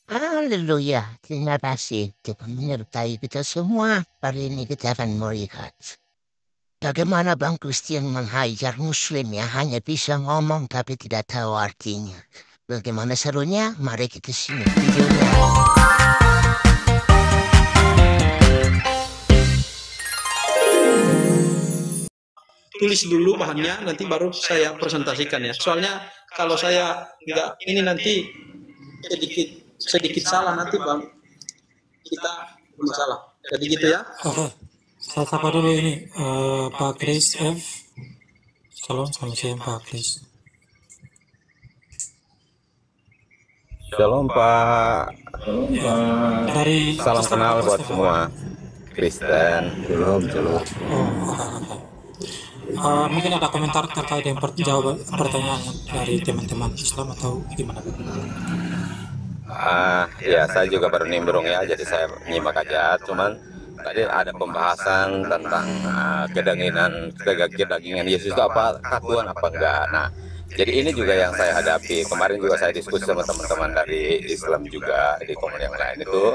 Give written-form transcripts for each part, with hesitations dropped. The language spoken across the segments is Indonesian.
Haleluya, terima kasih Tuhan menyertai kita semua. Hari ini kita akan melihat bagaimana Bang Christian menghajar Muslim yang hanya bisa ngomong tapi tidak tahu artinya. Bagaimana serunya? Mari kita simak videonya. Tulis dulu bahannya, nanti baru saya presentasikan ya. Soalnya kalau saya nggak ini nanti sedikit salah nanti Bang, kita bermasalah. Jadi gitu ya. Oke, saya sapa dulu ini Pak Chris F. Shalom siang Pak Chris. Shalom Pak. Dari Salam kenal buat semua Kristen. Shalom. Mungkin ada komentar terkait dengan jawaban pertanyaan dari teman-teman Islam atau gimana? Ya saya juga baru nimbrung ya, jadi saya nyimak aja. Cuman tadi ada pembahasan tentang kedagingan Yesus itu apa, katuan apa enggak. Nah, jadi ini juga yang saya hadapi. Kemarin juga saya diskusi sama teman-teman dari Islam juga di komunitas yang lain itu.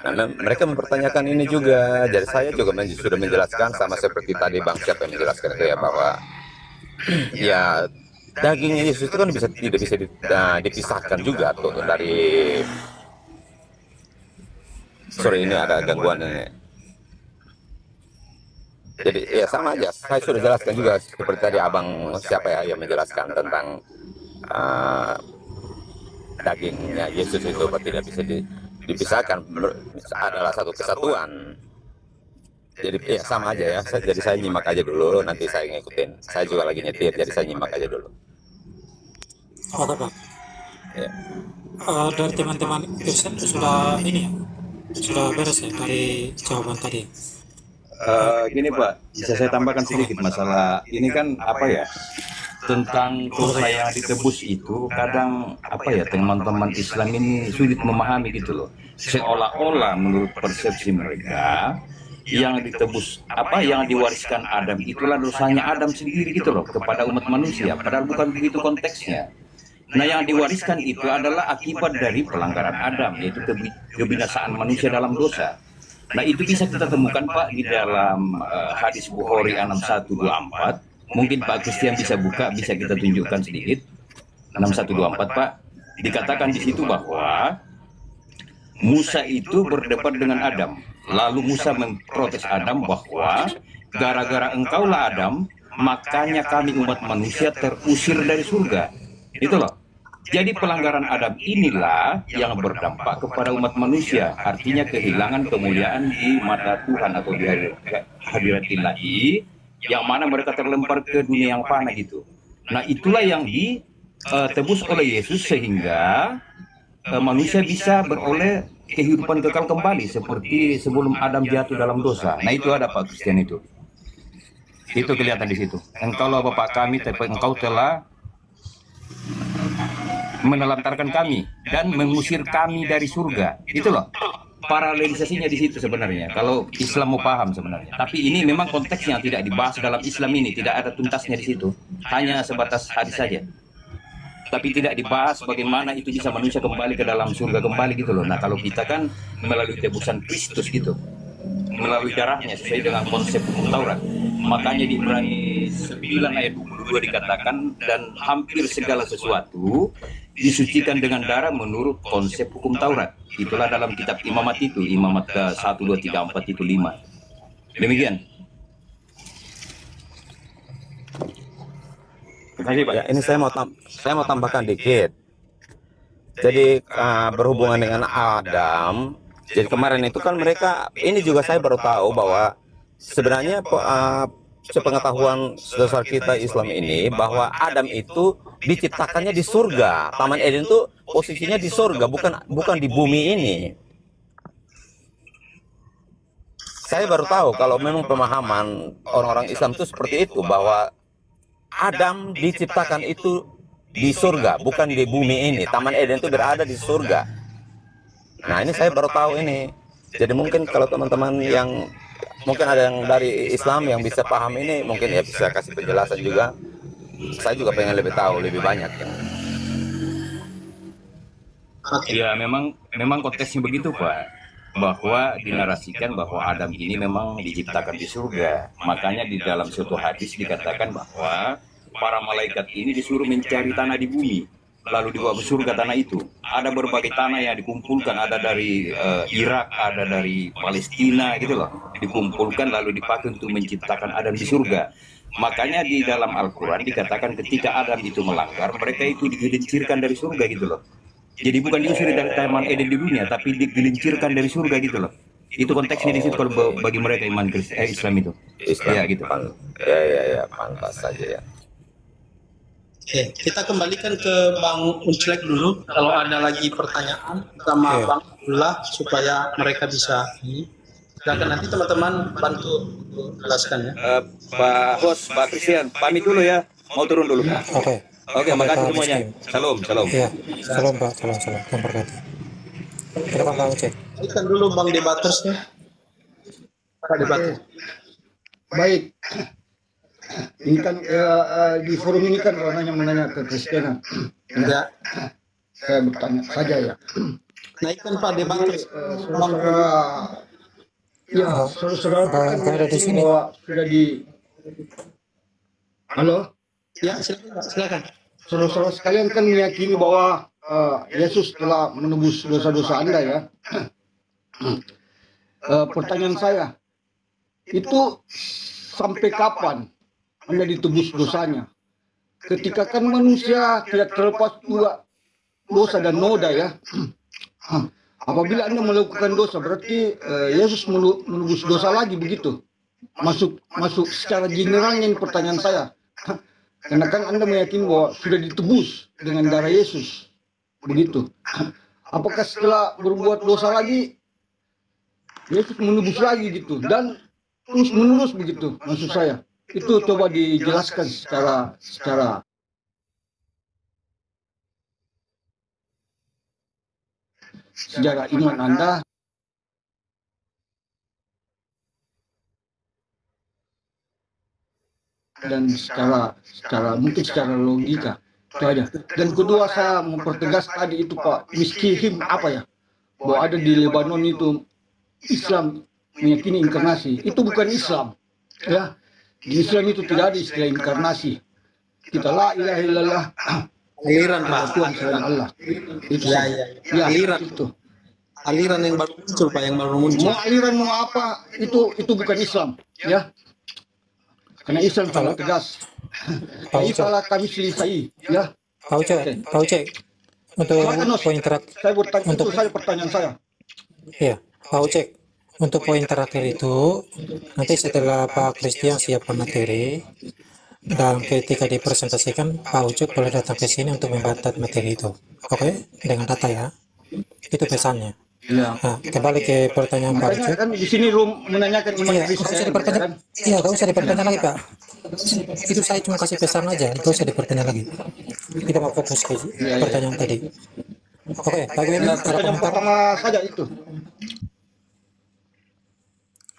Nah, mereka mempertanyakan ini juga. Jadi saya juga sudah menjelaskan sama seperti tadi Bang Siap yang menjelaskan itu ya, bahwa ya daging Yesus itu kan tidak bisa dipisahkan juga tuh dari. Sorry, ini ada gangguan ini. Jadi ya sama aja. Saya sudah jelaskan juga seperti tadi Abang siapa ya yang menjelaskan tentang dagingnya Yesus itu tidak bisa dipisahkan, adalah satu kesatuan. Jadi ya sama aja ya. Jadi saya nyimak aja dulu, nanti saya ngikutin. Saya juga lagi nyetir, jadi saya nyimak aja dulu. Oke Pak. Ya. Dari teman-teman Kristen sudah ini ya, sudah beres ya dari jawaban tadi. Gini Pak, bisa saya tambahkan sedikit masalah ini kan apa ya, tentang dosa yang ditebus itu kadang apa ya, teman-teman Islam ini sulit memahami gitu loh. Seolah-olah menurut persepsi mereka yang ditebus apa yang diwariskan Adam itulah dosanya Adam sendiri gitu loh kepada umat manusia, padahal bukan begitu konteksnya. Nah, yang diwariskan itu adalah akibat dari pelanggaran Adam, yaitu kebinasaan manusia dalam dosa. Nah, itu bisa kita temukan Pak di dalam hadis Bukhari 6124. Mungkin Pak Christian bisa buka, bisa kita tunjukkan sedikit. 6124 Pak. Dikatakan di situ bahwa Musa itu berdebat dengan Adam. Lalu Musa memprotes Adam bahwa gara-gara engkaulah Adam, makanya kami umat manusia terusir dari surga. Itu loh. Jadi pelanggaran Adam inilah yang berdampak kepada umat manusia. Artinya kehilangan kemuliaan di mata Tuhan atau di hadirat ilahi, yang mana mereka terlempar ke dunia yang fana gitu. Nah, itulah yang ditebus oleh Yesus sehingga manusia bisa beroleh kehidupan kekal kembali seperti sebelum Adam jatuh dalam dosa. Nah, itu ada Pak Christian itu. Itu kelihatan di situ. Engkaulah Bapa kami, tapi engkau telah menelantarkan kami dan mengusir kami dari surga. Itu loh. Paralelisasinya di situ sebenarnya. Kalau Islam mau paham sebenarnya. Tapi ini memang konteksnya tidak dibahas dalam Islam ini, tidak ada tuntasnya di situ. Hanya sebatas hadis saja. Tapi tidak dibahas bagaimana itu bisa manusia kembali ke dalam surga kembali gitu loh. Nah, kalau kita kan melalui tebusan Kristus gitu, melalui darahnya sesuai dengan konsep hukum Taurat. Makanya di Ibrani 9 ayat 22 dikatakan, dan hampir segala sesuatu disucikan dengan darah menurut konsep hukum Taurat. Itulah dalam kitab Imamat itu, Imamat ke 1, 2, 3, 4 itu 5. Demikian. Terima kasih Pak. Ya, ini saya mau tambahkan dikit. Jadi berhubungan dengan Adam. Jadi kemarin itu kan mereka, ini juga saya baru tahu bahwa sebenarnya sepengetahuan dasar kita Islam ini, bahwa Adam itu diciptakannya di surga. Taman Eden itu posisinya di surga, bukan di bumi ini. Saya baru tahu kalau memang pemahaman orang-orang Islam itu seperti itu, bahwa Adam diciptakan itu di surga, bukan di bumi ini. Taman Eden itu berada di surga. Nah, ini saya baru tahu ini. Jadi mungkin kalau teman-teman yang mungkin ada yang dari Islam yang bisa paham ini, mungkin ya bisa kasih penjelasan juga. Saya juga pengen lebih tahu lebih banyak ya. Ya memang konteksnya begitu Pak, bahwa dinarasikan bahwa Adam ini memang diciptakan di surga. Makanya di dalam suatu hadis dikatakan bahwa para malaikat ini disuruh mencari tanah di bumi, lalu dibawa ke surga tanah itu. Ada berbagai tanah yang dikumpulkan, ada dari Irak, ada dari Palestina gitu loh, dikumpulkan lalu dipakai untuk menciptakan Adam di surga. Makanya di dalam Al-Quran dikatakan ketika Adam itu melanggar, mereka itu digelincirkan dari surga gitu loh. Jadi bukan diusir dari Taman Eden di dunia, tapi digelincirkan dari surga gitu loh. Itu konteksnya di situ kalau bagi mereka iman Islam itu. Islam Ya gitu. Ya, pantas saja ya. Oke, kita kembalikan ke Bang Unclek dulu. Kalau ada lagi pertanyaan sama Bang Abdullah supaya mereka bisa ini. Silakan nanti teman-teman bantu jelaskan ya. Pak Host, Pak Christian, pamit dulu ya. Mau turun dulu. Oke, Oke, makasih Pak semuanya. Muslim. Salam. Iya, salam Pak, salam. Yang berkati. Kita Bang Ucek. Berikan dulu Bang Debaters ya. Pak Debaters. Baik, ini kan di forum ini kan orang yang menanya ke Kristiana. Ya, Saya bertanya saja ya. naikkan Pak Debaters. Saudara, ya saudara kan ada di sini. bahwa sudah di. Halo, Ya, silakan Pak, silakan. saudara-saudara sekalian kan meyakini bahwa Yesus telah menebus dosa-dosa Anda ya. Pertanyaan saya, itu sampai kapan Anda ditebus dosanya? Ketika kan manusia tidak terlepas dua dosa dan noda ya. Apabila Anda melakukan dosa, berarti Yesus menebus dosa lagi begitu. Masuk secara generalnya ini pertanyaan saya. Karena kan Anda meyakini bahwa sudah ditebus dengan darah Yesus. Begitu. Apakah setelah berbuat dosa lagi, Yesus menebus lagi gitu. Dan terus menerus begitu, maksud saya. Itu coba dijelaskan secara sejarah iman Anda. Dan mungkin secara logika itu aja. Dan kedua saya mempertegas tadi itu Pak, miskihim apa ya, bahwa ada di Lebanon itu Islam meyakini inkarnasi. Itu bukan Islam ya. Di Islam itu tidak ada istilah inkarnasi. Kita la ilaha illallah, Aliran Pak. Tuhan selain Allah. Itu Ya, saja. ya. Aliran. Itu. Aliran yang baru muncul Pak, yang baru muncul. Mau aliran mau apa, itu bukan Islam ya. Karena Islam sangat tegas. Kaifalah kami selisai ya. Pak Ucek, untuk poin terakhir, Saya bertanya, Untuk- itu saya pertanyaan saya. ya, Pak Ucek, untuk poin terakhir itu, nanti setelah Pak Christian siapkan materi, dan ketika dipresentasikan, Pak Ucek boleh datang ke sini untuk membantah materi itu. Oke? Dengan data ya. Itu pesannya. Ya. Nah, kembali ke pertanyaan Pak Makanya Ucek. kan di sini room menanyakan iman Iya, nggak usah Kristen. dipertanya. Kan? Iya, nggak usah dipertanya lagi, Pak. Itu saya cuma kasih pesan aja, nggak usah dipertanya lagi. Kita mau fokus ke pertanyaan tadi. Oke, bagaimana ada Pertanyaan komentar? pertama saja itu.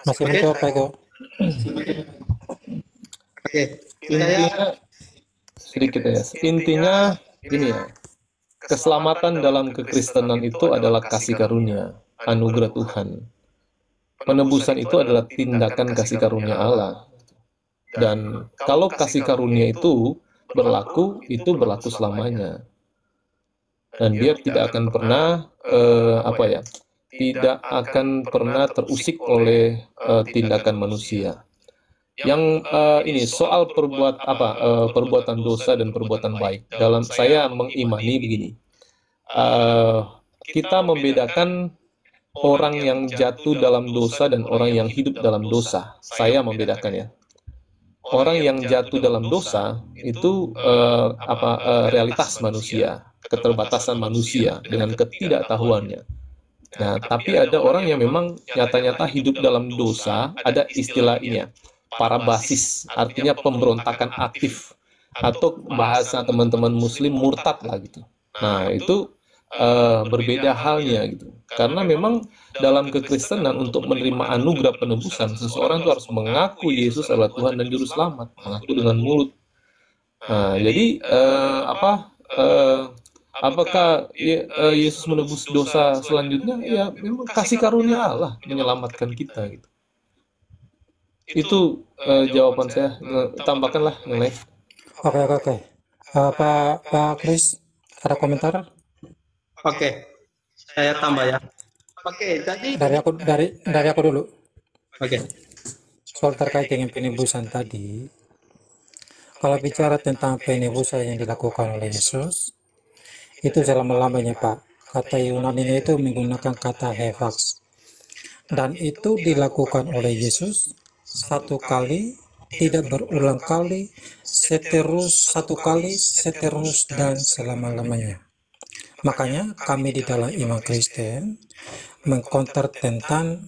Masih menjawab, Pak Ego? Oke. Sedikit ya. Intinya ini ya. Keselamatan dalam kekristenan itu adalah kasih karunia, anugerah Tuhan. Penebusan itu adalah tindakan kasih karunia Allah. Dan kalau kasih karunia itu berlaku selamanya. Dan dia tidak akan pernah tidak akan pernah terusik oleh tindakan manusia. Yang ini soal perbuatan dosa dan perbuatan baik. Dalam saya mengimani begini, kita membedakan orang yang jatuh dalam dosa dan orang yang hidup dalam dosa. Saya membedakan ya. Orang yang jatuh dalam dosa itu realitas manusia, keterbatasan manusia dengan ketidaktahuannya. Nah, tapi ada orang yang memang nyata-nyata hidup dalam dosa, ada istilahnya parabasis, artinya pemberontakan aktif, atau bahasa teman-teman muslim murtad lah gitu. Nah, itu berbeda halnya gitu. Karena memang dalam kekristenan untuk menerima anugerah penebusan, seseorang itu harus mengaku Yesus adalah Tuhan dan Juru Selamat, mengaku dengan mulut. Nah, jadi apakah Yesus menebus dosa selanjutnya? Ya, memang kasih karunia Allah menyelamatkan kita gitu. Itu jawaban saya. Tambahkanlah yang lain. Oke. Pak Kris, ada komentar? Oke, saya tambah ya. Oke, jadi Dari aku dulu. oke. Soal terkait dengan penebusan tadi, kalau bicara tentang penebusan yang dilakukan oleh Yesus, itu selama-lamanya Pak. Kata Yunani itu menggunakan kata hefax. Dan itu dilakukan oleh Yesus satu kali, tidak berulang kali, satu kali, seterus, dan selama-lamanya. Makanya kami di dalam iman Kristen mengkonter tentang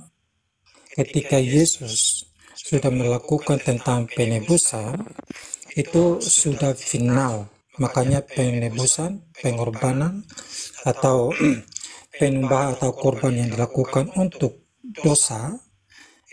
ketika Yesus sudah melakukan tentang penebusan, itu sudah final. Makanya penebusan, pengorbanan, atau penyembah atau korban yang dilakukan untuk dosa,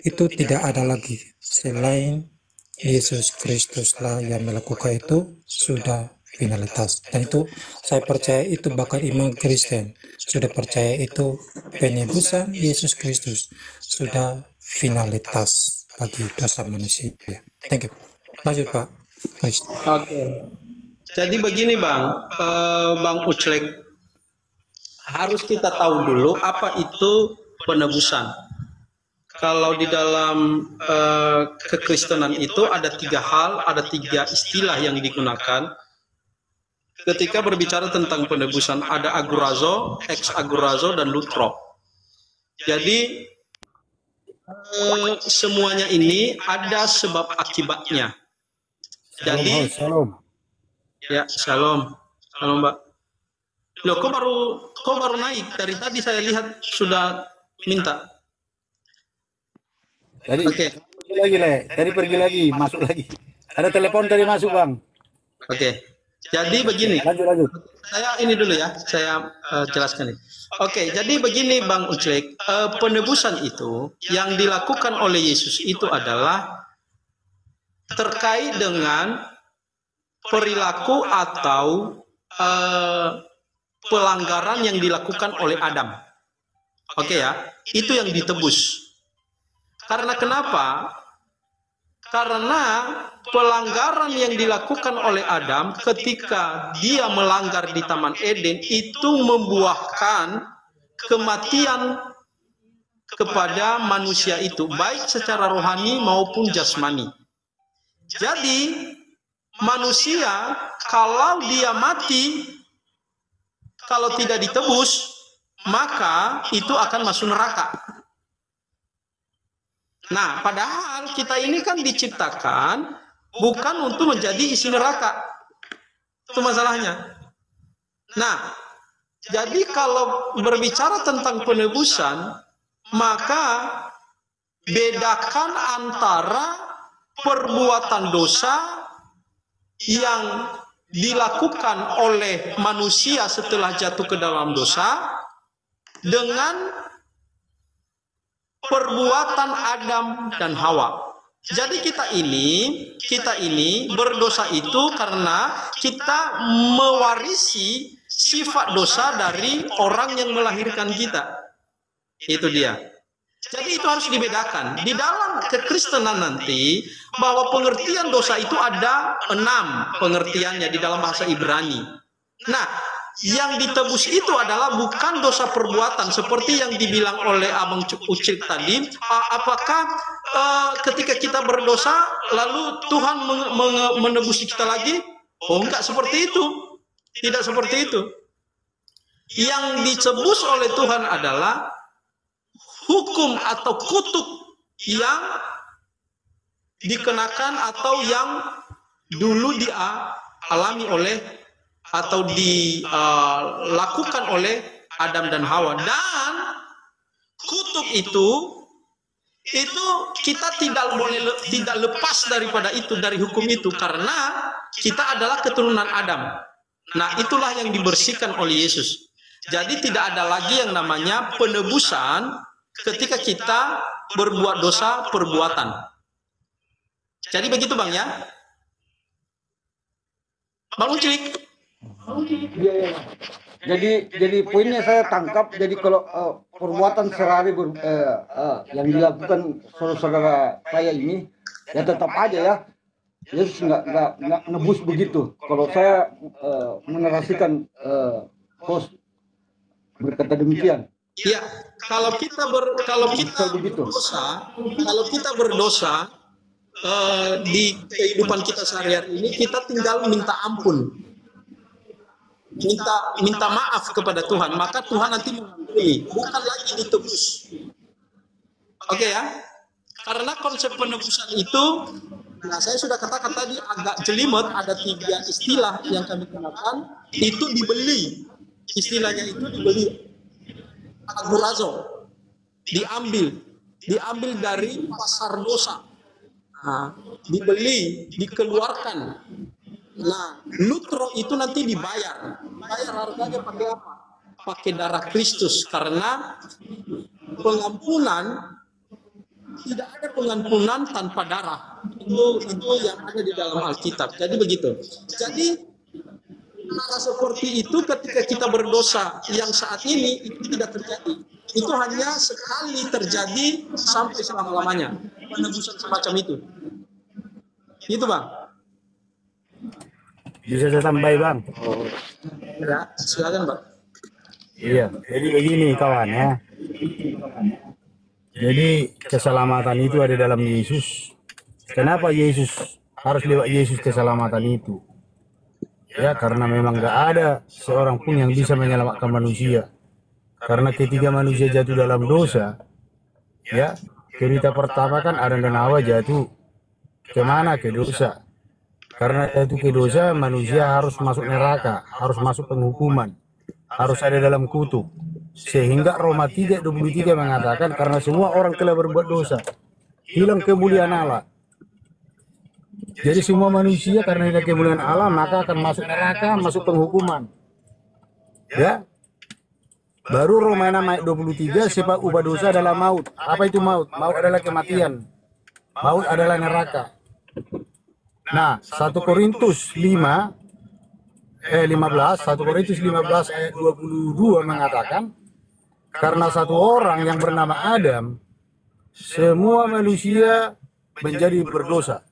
itu tidak ada lagi selain Yesus Kristuslah yang melakukan itu, sudah finalitas. Dan itu saya percaya itu bahkan iman Kristen sudah percaya itu penebusan Yesus Kristus sudah finalitas bagi dosa manusia. Thank you. Lanjut Pak Kris. Oke. Jadi begini Bang, Bang Uclek, harus kita tahu dulu apa itu penebusan. Kalau di dalam kekristenan itu ada 3 hal, ada 3 istilah yang digunakan ketika berbicara tentang penebusan. Ada agorazo, ex agorazo, dan lutro. Jadi semuanya ini ada sebab akibatnya. Jadi Shalom. ya, shalom Mbak. Loh, kok baru naik? Dari tadi saya lihat sudah minta. Tadi Oke. pergi lagi, masuk lagi. Ada telepon tadi masuk Bang. Oke. Jadi begini. Lanjut. Saya ini dulu ya, saya jelaskan ini. Oke, jadi begini Bang Uclek, penebusan itu yang dilakukan oleh Yesus itu adalah terkait dengan perilaku atau pelanggaran yang dilakukan oleh Adam. Oke ya, itu yang ditebus. Karena kenapa? Karena pelanggaran yang dilakukan oleh Adam ketika dia melanggar di Taman Eden itu membuahkan kematian kepada manusia itu, baik secara rohani maupun jasmani. Jadi manusia kalau dia mati, kalau tidak ditebus, maka itu akan masuk neraka. Nah, padahal kita ini kan diciptakan bukan untuk menjadi isi neraka. Itu masalahnya. Nah, jadi kalau berbicara tentang penebusan, maka bedakan antara perbuatan dosa yang dilakukan oleh manusia setelah jatuh ke dalam dosa dengan perbuatan Adam dan Hawa. Jadi kita ini berdosa itu karena kita mewarisi sifat dosa dari orang yang melahirkan kita. Itu dia. Jadi itu harus dibedakan. Di dalam kekristenan nanti, bahwa pengertian dosa itu ada 6 pengertiannya di dalam bahasa Ibrani. Nah, yang ditebus itu adalah bukan dosa perbuatan seperti yang dibilang oleh Abang Ucil tadi. Apakah ketika kita berdosa lalu Tuhan menebus kita lagi? Oh, enggak seperti itu. Tidak seperti itu. Yang ditebus oleh Tuhan adalah hukum atau kutuk yang dikenakan atau yang dulu dialami oleh atau dilakukan oleh Adam dan Hawa. Dan kutuk itu kita tidak lepas daripada itu, dari hukum itu, karena kita adalah keturunan Adam. Nah, itulah yang dibersihkan oleh Yesus. Jadi tidak ada lagi yang namanya penebusan ketika kita berbuat dosa perbuatan. Jadi begitu Bang ya. Bang Ucik. Iya, iya. Jadi poinnya saya tangkap. Jadi kalau perbuatan sehari yang dilakukan saudara saya ini, ya tetap aja ya. Yesus nggak nebus begitu. Kalau saya menarasikan host berkata demikian. Iya, kalau kita berdosa di kehidupan kita sehari-hari ini, kita tinggal minta ampun, minta maaf kepada Tuhan, maka Tuhan nanti mengampuni, bukan lagi ditebus. Oke ya, karena konsep penebusan itu, nah saya sudah katakan tadi agak jelimet, ada 3 istilah yang kami gunakan, itu dibeli. Istilahnya itu dibeli, agurazo, diambil dari pasar dosa, nah, dibeli, dikeluarkan. Nah, lutro itu nanti bayar harganya pakai apa? Pakai darah Kristus, karena pengampunan, tidak ada pengampunan tanpa darah. Itu yang ada di dalam Alkitab. Jadi begitu. Jadi hal seperti itu ketika kita berdosa yang saat ini itu tidak terjadi. Itu hanya sekali terjadi sampai selama-lamanya. Penebusan semacam itu. Itu Bang. Bisa saya tambahin Bang? Ya, silakan Bang. Iya, jadi begini kawan ya. Jadi keselamatan itu ada dalam Yesus. Kenapa Yesus harus lewat Yesus keselamatan itu? Ya, karena memang gak ada seorang pun yang bisa menyelamatkan manusia. Karena ketika manusia jatuh dalam dosa, ya, cerita pertama kan Adam dan Hawa jatuh kemana? Ke dosa. Karena jatuh ke dosa, manusia harus masuk neraka, harus masuk penghukuman, harus ada dalam kutuk. Sehingga Roma 3:23 mengatakan karena semua orang telah berbuat dosa, hilang kemuliaan Allah. Jadi semua manusia karena hilang kemuliaan Allah maka akan masuk neraka, masuk penghukuman. Ya. Baru Roma 6 ayat 23, sebab ubah dosa adalah maut. Apa itu maut? Maut adalah kematian. Maut adalah neraka. Nah, 1 Korintus 15 ayat 22 mengatakan karena satu orang yang bernama Adam, semua manusia menjadi berdosa.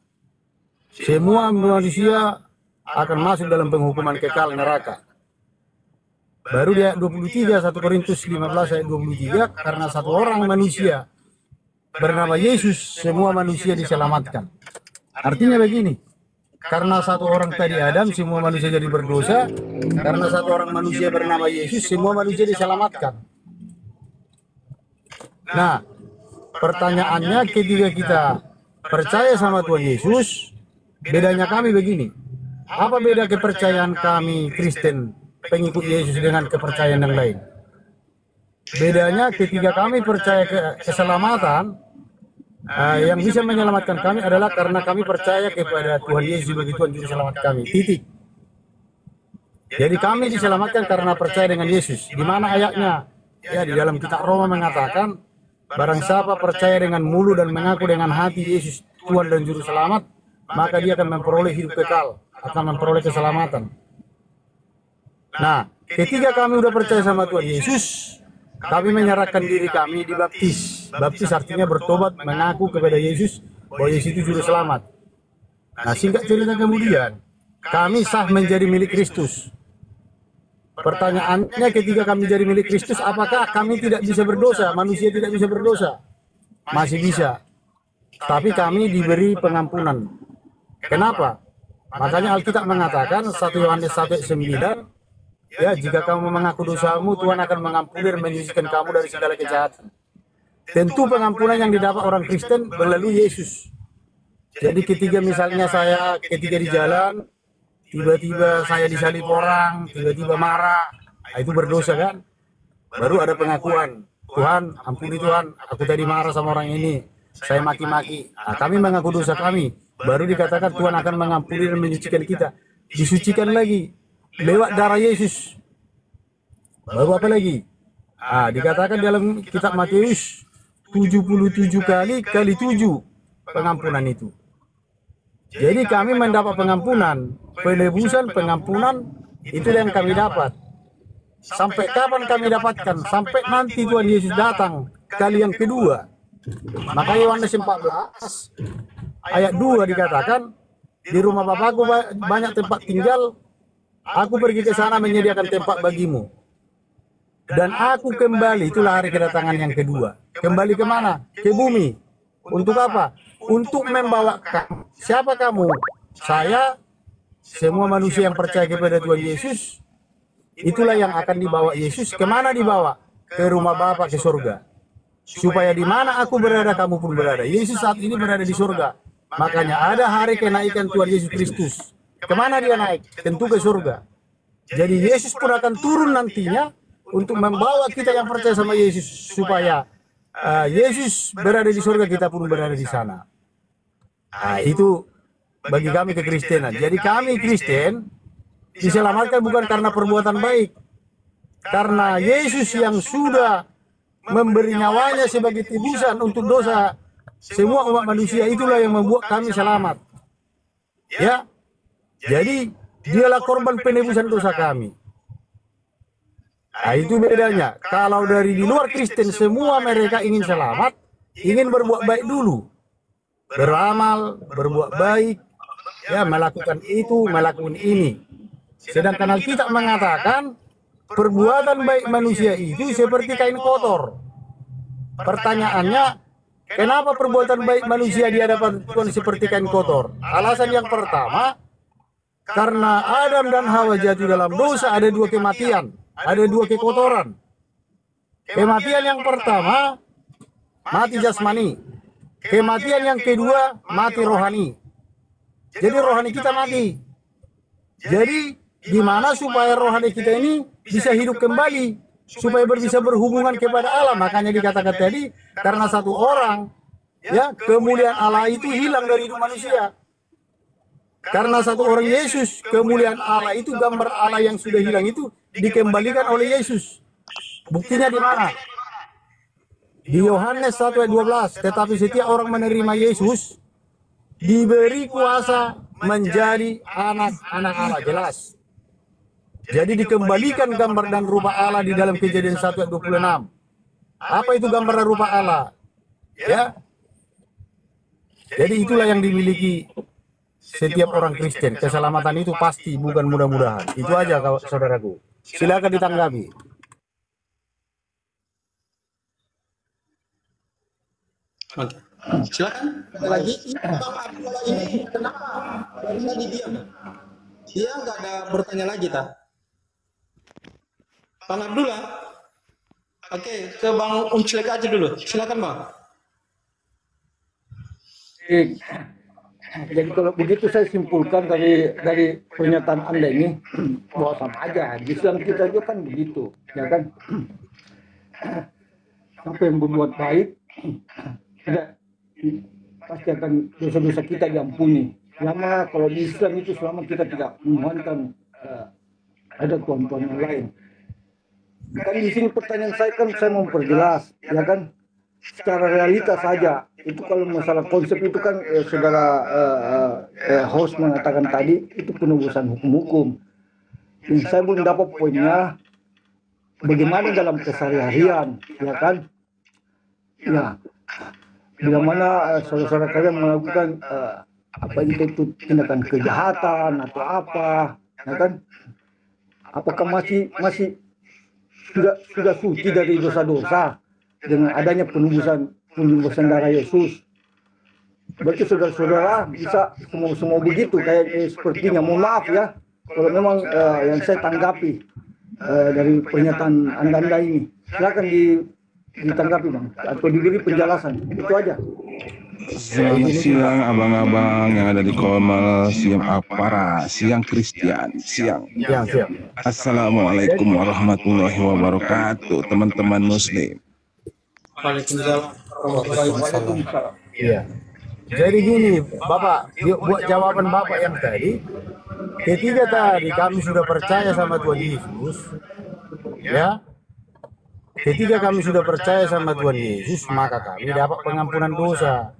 Semua manusia akan masuk dalam penghukuman kekal neraka. Baru di ayat 23, 1 Korintus 15 ayat 23, karena satu orang manusia bernama Yesus, semua manusia diselamatkan. Artinya begini, karena satu orang tadi Adam, semua manusia jadi berdosa. Karena satu orang manusia bernama Yesus, semua manusia diselamatkan. Nah, pertanyaannya ketika kita percaya sama Tuhan Yesus, bedanya kami begini. Apa beda kepercayaan kami Kristen pengikut Yesus dengan kepercayaan yang lain? Bedanya ketika kami percaya keselamatan, yang bisa menyelamatkan kami adalah karena kami percaya kepada Tuhan Yesus sebagai Tuhan Juru Selamat kami. Titik. Jadi kami diselamatkan karena percaya dengan Yesus. Di mana ayatnya? Ya, di dalam kitab Roma mengatakan, barang siapa percaya dengan mulut dan mengaku dengan hati Yesus Tuhan dan Juru Selamat, maka dia akan memperoleh hidup kekal, akan memperoleh keselamatan. Nah, ketika kami sudah percaya sama Tuhan Yesus, kami menyerahkan diri kami dibaptis. Baptis artinya bertobat, mengaku kepada Yesus bahwa Yesus itu Juru Selamat. Nah, singkat cerita kemudian, kami sah menjadi milik Kristus. Pertanyaannya ketika kami jadi milik Kristus, apakah kami tidak bisa berdosa? Manusia tidak bisa berdosa? Masih bisa. Tapi kami diberi pengampunan. Kenapa? Makanya Alkitab mengatakan 1 Yohanes 1:9, ya, jika kamu mengaku dosamu, Tuhan akan mengampuni dan menyucikan kamu dari segala kejahatan. Tentu pengampunan yang didapat orang Kristen melalui Yesus. Jadi ketika misalnya saya ketika di jalan, tiba-tiba saya disalib orang, tiba-tiba marah, itu berdosa kan? Baru ada pengakuan, Tuhan, ampuni Tuhan, aku tadi marah sama orang ini, saya maki-maki. Nah, kami mengaku dosa kami, baru dikatakan Tuhan akan mengampuni dan menyucikan kita. Disucikan lagi lewat darah Yesus. Baru apa lagi? Dikatakan dalam kitab Matius 77 kali 7 pengampunan itu. Jadi kami mendapat pengampunan, penebusan, pengampunan, itu yang kami dapat. Sampai kapan kami dapatkan? Sampai nanti Tuhan Yesus datang kali yang kedua. Maka Yohanes 14 ayat 2 dikatakan, di rumah Bapakku banyak tempat tinggal, aku pergi ke sana menyediakan tempat bagimu. Dan aku kembali, itulah hari kedatangan yang kedua. Kembali ke mana? Ke bumi. Untuk apa? Untuk membawa kamu. Siapa kamu? Saya, semua manusia yang percaya kepada Tuhan Yesus. Itulah yang akan dibawa Yesus. Kemana dibawa? Ke rumah Bapa, ke surga. Supaya di mana aku berada, kamu pun berada. Yesus saat ini berada di surga. Makanya ada hari kenaikan Tuhan Yesus Kristus. Kemana dia naik? Tentu ke surga. Jadi Yesus pun akan turun nantinya untuk membawa kita yang percaya sama Yesus, supaya Yesus berada di surga, kita pun berada di sana. Itu bagi kami kekristenan. Jadi kami Kristen diselamatkan bukan karena perbuatan baik, karena Yesus yang sudah memberi nyawanya sebagai tebusan untuk dosa semua umat manusia, itulah yang membuat kami selamat. Ya, jadi dialah korban penebusan dosa kami. Itu bedanya. Kalau dari di luar Kristen semua mereka ingin selamat, ingin berbuat baik dulu, beramal, berbuat baik, ya, melakukan itu, melakukan ini. Sedangkan Alkitab mengatakan perbuatan baik manusia itu seperti kain kotor. Pertanyaannya, kenapa perbuatan baik manusia di hadapan Tuhan seperti kain kotor? Alasan yang pertama, karena Adam dan Hawa jatuh dalam dosa, ada dua kematian. Ada dua kekotoran. Kematian yang pertama, mati jasmani. Kematian yang kedua, mati rohani. Jadi rohani kita mati. Jadi gimana supaya rohani kita ini bisa hidup kembali, supaya bisa berhubungan kepada Allah? Makanya dikatakan tadi, karena satu orang, ya, kemuliaan Allah itu hilang dari hidup manusia. Karena satu orang Yesus, kemuliaan Allah itu, gambar Allah yang sudah hilang itu dikembalikan oleh Yesus. Buktinya di mana? Di Yohanes 1 ayat 12. Tetapi setiap orang menerima Yesus diberi kuasa menjadi anak-anak Allah. Jelas. Jadi dikembalikan gambar dan rupa Allah di dalam Kejadian 1 ayat 26. Apa itu gambar dan rupa Allah? Ya. Jadi itulah yang dimiliki setiap orang Kristen. Keselamatan itu pasti, bukan mudah-mudahan. Itu aja saudaraku. Silakan ditanggapi. Oke. Silakan. Lagi Bang Abdullah ini kenapa tadi diam? Dia nggak ada bertanya lagi, tak? Bang Abdullah. Oke, ke Bang Unclek aja dulu. Silakan, Bang. Jadi kalau begitu saya simpulkan dari pernyataan Anda ini, bahwa sama aja. Di Islam kita juga kan begitu, ya kan? Apa yang berbuat baik, tidak, pasti akan dosa-dosa kita diampuni. Selama kalau di Islam itu selama kita tidak memohonkan ada tuan-tuan yang lain. Kan di sini pertanyaan saya kan saya mau memperjelas, ya kan? Secara realitas saja. Itu kalau masalah konsep itu kan saudara host mengatakan tadi itu penebusan hukum-hukum. Yang saya belum dapat poinnya bagaimana dalam keseharian, ya kan? Ya, bagaimana saudara-saudara kalian melakukan apa itu tindakan kejahatan atau apa, ya kan? Apakah masih sudah suci dari dosa-dosa dengan adanya penebusan darah Yesus? Berarti saudara-saudara bisa semua begitu kayak sepertinya. Mohon maaf ya kalau memang yang saya tanggapi dari pernyataan anda ini. Silakan ditanggapi Bang atau diberi penjelasan. Itu aja. Selamat siang abang-abang yang ada di Kolmal, siang Apara, siang Kristian, siang. Assalamualaikum warahmatullahi wabarakatuh, teman-teman Muslim. Waalaikumsalam. Iya. Jadi gini, Bapak, buat jawaban Bapak yang tadi, ketika tadi kami sudah percaya sama Tuhan Yesus, ya, ketika kami sudah percaya sama Tuhan Yesus, maka kami dapat pengampunan dosa.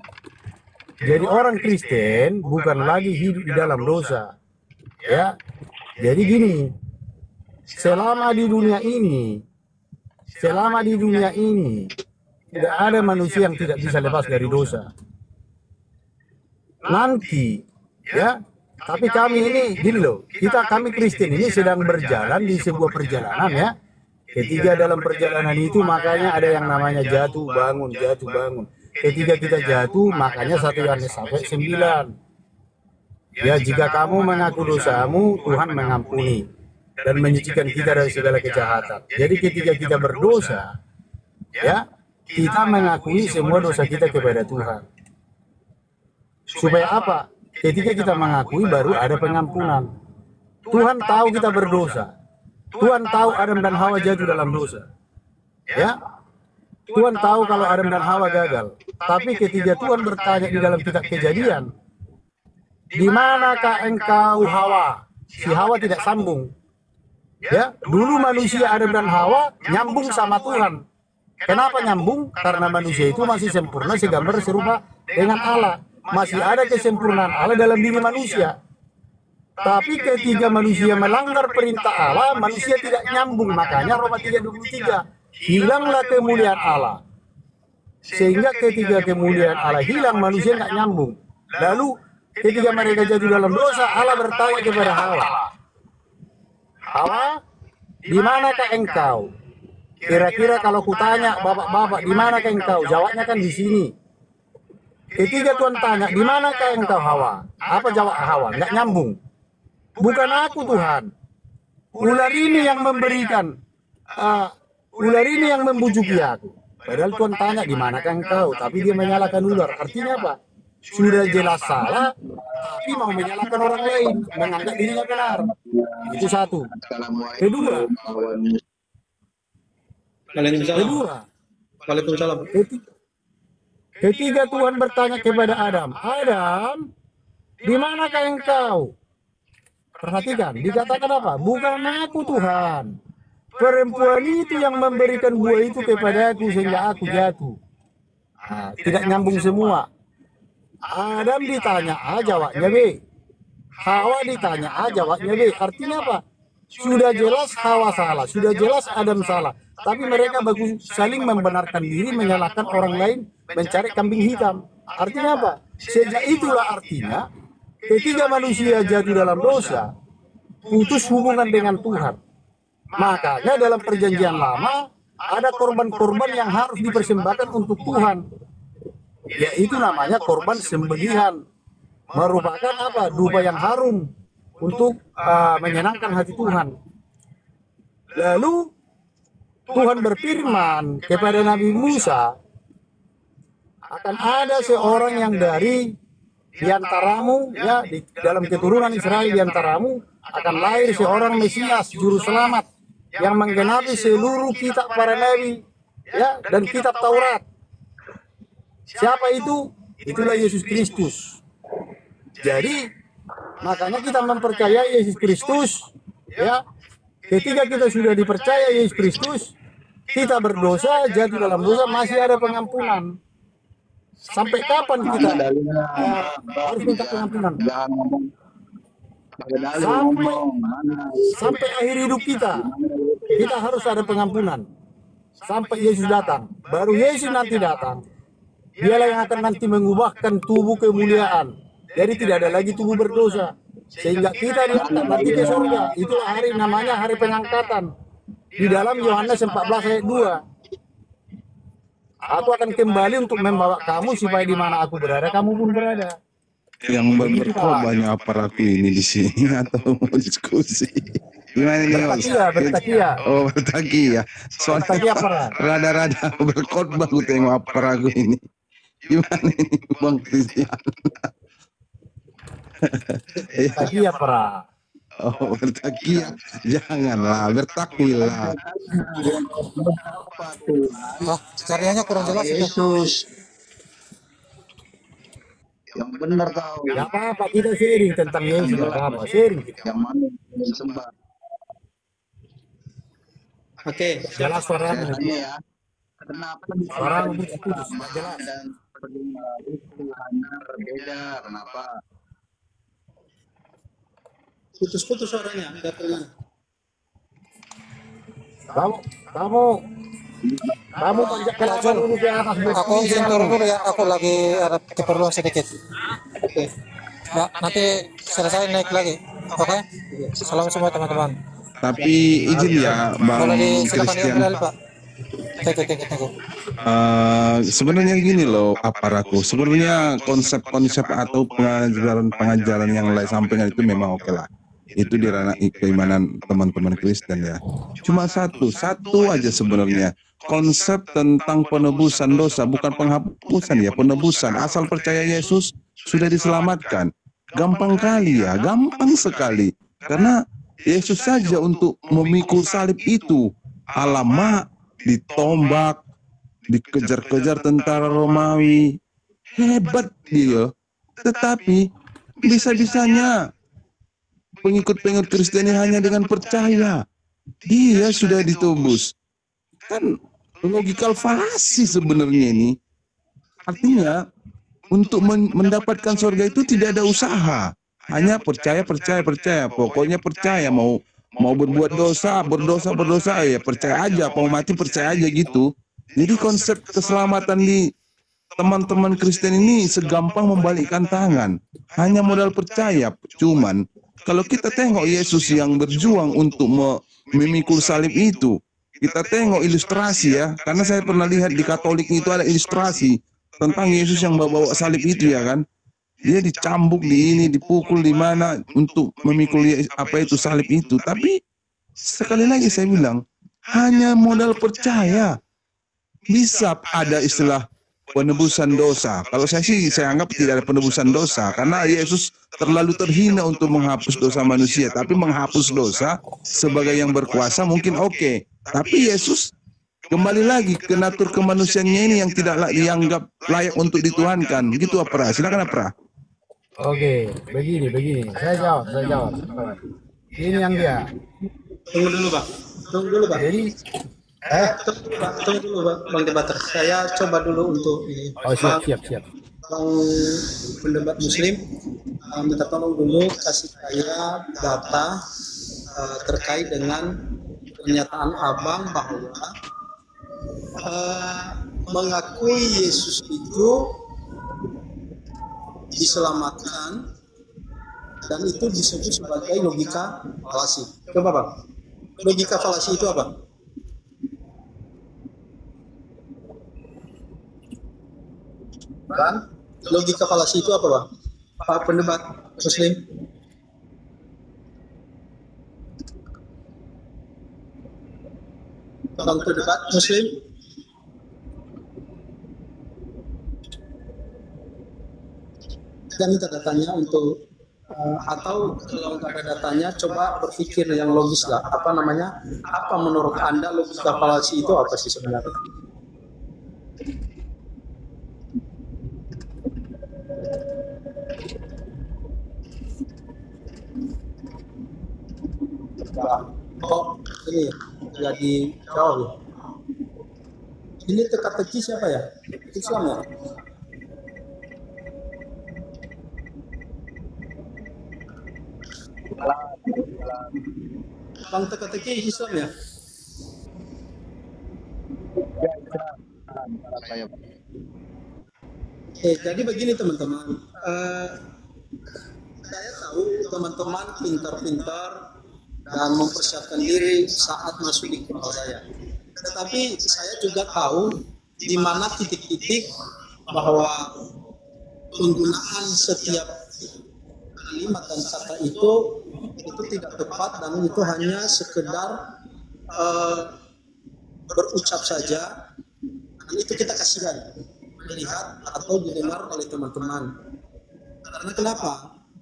Jadi orang Kristen bukan lagi hidup di dalam dosa. Ya. Jadi gini, selama di dunia ini tidak ada manusia yang tidak bisa lepas dari dosa. Nanti, ya, tapi kami ini gini loh, kami Kristen ini sedang berjalan di sebuah perjalanan, ya. Ketika dalam perjalanan itu makanya ada yang namanya jatuh bangun. Ketika kita jatuh makanya 1 Yohanes 9. Ya, jika kamu mengaku dosamu, Tuhan mengampuni dan menyucikan kita dari segala kejahatan. Jadi ketika kita berdosa, ya, kita mengakui semua dosa kita kepada Tuhan. Supaya apa? Ketika kita mengakui baru ada pengampunan. Tuhan tahu kita berdosa. Tuhan tahu Adam dan Hawa jatuh dalam dosa. Ya. Tuhan tahu kalau Adam dan Hawa gagal. Tapi ketika Tuhan bertanya di dalam kitab Kejadian, di manakah engkau Hawa? Si Hawa tidak sambung. Ya, dulu manusia Adam dan Hawa nyambung sama Tuhan. Kenapa nyambung? Karena manusia itu masih sempurna segambar serupa dengan Allah. Masih ada kesempurnaan Allah dalam diri manusia. Tapi ketika manusia melanggar perintah Allah, manusia tidak nyambung. Makanya Roma 3:23, hilanglah kemuliaan Allah. Sehingga ketika kemuliaan Allah hilang, manusia nggak nyambung. Lalu ketika mereka jatuh dalam dosa, Allah bertanya kepada Hawa, Hawa, di manakah engkau? Kira-kira kalau kutanya, bapak-bapak, di manakah engkau? Jawabnya kan di sini. Ketika Tuhan tanya, di manakah engkau Hawa? Apa jawab Hawa? Nggak nyambung. Bukan aku Tuhan. Ular ini yang memberikan, ular ini yang membujuki aku. Padahal Tuhan tanya, di manakah engkau? Tapi dia menyalahkan ular. Artinya apa? Sudah jelas salah, tapi mau menyalahkan orang lain, menganggap dirinya benar. Itu satu. Kedua, Waalaikumsalam. Ketika Tuhan bertanya kepada Adam, Adam, di manakah engkau? Perhatikan, dikatakan apa? Bukan aku Tuhan. Perempuan itu yang memberikan buah itu kepadaku sehingga aku jatuh. Nah, tidak nyambung semua. Adam ditanya A, jawabnya B. Hawa ditanya A, jawabnya B. Artinya apa? Sudah jelas Hawa salah, sudah jelas Adam salah. Tapi mereka bagus saling membenarkan diri, menyalahkan orang lain, mencari kambing hitam. Artinya apa? Sejak itulah artinya, ketika manusia jatuh dalam dosa, putus hubungan dengan Tuhan. Makanya dalam perjanjian lama, ada korban-korban yang harus dipersembahkan untuk Tuhan. Yaitu namanya korban sembelihan. Merupakan apa? Dupa yang harum untuk menyenangkan hati Tuhan. Lalu Tuhan berfirman kepada Nabi Musa, akan ada seorang yang dari diantaramu, ya, di dalam keturunan Israel diantaramu akan lahir seorang Mesias, juru selamat yang menggenapi seluruh kitab para nabi, ya, dan kitab Taurat. Siapa itu? Itulah Yesus Kristus. Jadi makanya kita mempercayai Yesus Kristus, ya. Ketika kita sudah dipercaya Yesus Kristus, kita berdosa, jatuh dalam dosa, masih ada pengampunan. Sampai kapan kita harus minta pengampunan? Sampai akhir hidup kita harus ada pengampunan. Sampai Yesus datang. Baru Yesus nanti datang, dialah yang akan nanti mengubahkan tubuh kemuliaan. Jadi tidak ada lagi tubuh berdosa. Sehingga kita diangkat nanti ke surga. Itulah hari namanya hari pengangkatan. Di dalam Yohanes 14 ayat 2. Aku akan kembali untuk membawa kamu supaya di mana aku berada, kamu pun berada. Yang berkorbannya aparaku ini di sini atau mau diskusi? Gimana nih? Bertakia. Oh, bertakia. Soalnya rada-rada berkorban aku tengok aparaku ini. Gimana ini Bang Christian? Bertakia para. Oh, bertakia. Janganlah, bertakwilah. Karyanya kurang jelas. Yesus yang benar tahu. Gak apa-apa, kita sharing tentang Yesus. Gak apa-apa, sharing kita. Yang mana yang sembah. Oke, Jelas suaramu. Ya. Kenapa Suaramu putus-putus, nggak jelas. dan Tuhannya berbeda? Kenapa? putus-putus suaranya, nggak terdengar. Kamu panjatkan dulu ke atas. Aku izin turun dulu ya, aku lagi ada keperluan sedikit. Oke. Ya, nanti selesai naik lagi. Oke? Salam semua teman-teman. Tapi izin ya Bang Boleh disilakan Christian. kembali, Pak. Thank you. Sebenarnya gini loh Aparaku, sebenarnya konsep-konsep atau pengajaran yang lain sampaikan itu memang oke lah, itu di ranah keimanan teman-teman Kristen ya. Cuma satu aja sebenarnya, konsep tentang penebusan dosa, bukan penghapusan ya, penebusan. Asal percaya Yesus sudah diselamatkan. Gampang kali ya, gampang sekali, karena Yesus saja untuk memikul salib itu. Alamak, ditombak, dikejar-kejar tentara Romawi, hebat dia. Tetapi bisa-bisanya pengikut-pengikut Kristen hanya dengan percaya dia sudah ditebus. Kan logikal falasi sebenarnya ini. Artinya untuk mendapatkan surga itu tidak ada usaha, hanya percaya. Pokoknya percaya, mau berbuat berdosa ya percaya aja, mau mati percaya aja gitu. Jadi konsep keselamatan di teman-teman Kristen ini segampang membalikkan tangan, hanya modal percaya. Cuman kalau kita tengok Yesus yang berjuang untuk memikul salib itu, kita tengok ilustrasi ya, karena saya pernah lihat di Katolik itu ada ilustrasi tentang Yesus yang bawa salib itu ya kan. Dia dicambuk di ini, dipukul di mana untuk memikul salib itu. Tapi sekali lagi saya bilang, hanya modal percaya. Bisa ada istilah penebusan dosa. Kalau saya anggap tidak ada penebusan dosa, karena Yesus terlalu terhina untuk menghapus dosa manusia. Tapi menghapus dosa sebagai yang berkuasa mungkin oke. Tapi Yesus kembali lagi ke natur kemanusiaannya ini yang tidak dianggap layak untuk dituhankan. Gitu Apra, silakan Apra. Oke, begini. Saya jawab. Ini yang dia. Tunggu dulu, Bang. Jadi, Tunggu dulu, Bang Debater. Saya coba dulu untuk ini. oh siap. Bang pendebat Muslim, minta tolong dulu kasih saya data terkait dengan pernyataan Abang bahwa mengakui Yesus itu diselamatkan dan itu disebut sebagai logika falasi. Coba Bang, logika falasi itu apa? Bang, logika falasi itu apa Bang? Pak pendebat Muslim. Bang pendebat Muslim. Kita minta datanya untuk atau kalau nggak ada datanya coba berpikir yang logis lah. Apa menurut Anda logika falasi itu apa sih sebenarnya? Ini jadi jawab ya. Ini teka-teki siapa ya? Islam ya? Bang teka-teki Islam ya? Jadi begini teman-teman, saya tahu teman-teman pintar-pintar dan mempersiapkan diri saat masuk di kepala saya. Tetapi saya juga tahu di mana titik-titik bahwa penggunaan setiap kalimat dan kata itu tidak tepat dan itu hanya sekedar berucap saja, dan itu kita kasihan melihat atau didengar oleh teman-teman. Karena kenapa?